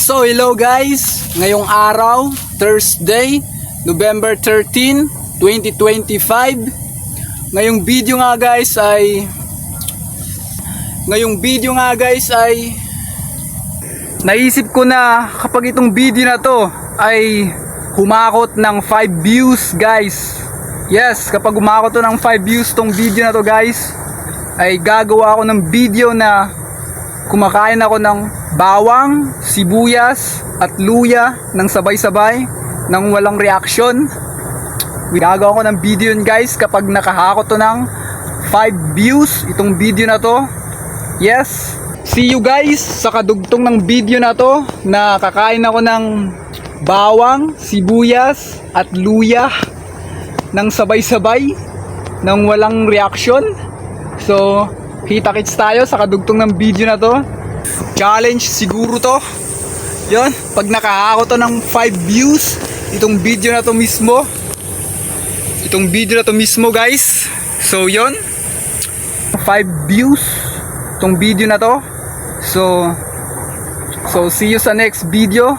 So hello guys, ngayong araw, Thursday, November 13, 2025. Ngayong video nga guys ay naisip ko na kapag itong video na to ay humakot ng 5 views guys. Yes, kapag humakot to ng 5 views tong video na to guys, ay gagawa ako ng video na kumakain ako ng bawang, sibuyas at luya ng sabay-sabay nang walang reaction. Gagawa ko ng video yun guys kapag nakahakot to ng 5 views itong video na to. Yes, see you guys sa kadugtong ng video na to na kakain ako ng bawang, sibuyas at luya ng sabay-sabay nang walang reaction. So kita-kits tayo sa kadugtong ng video na to. Challenge siguro to. Yun, pag nakahakot to ng 5 views itong video na to mismo. Itong video na to mismo guys. So yun, 5 views itong video na to. So see you sa next video.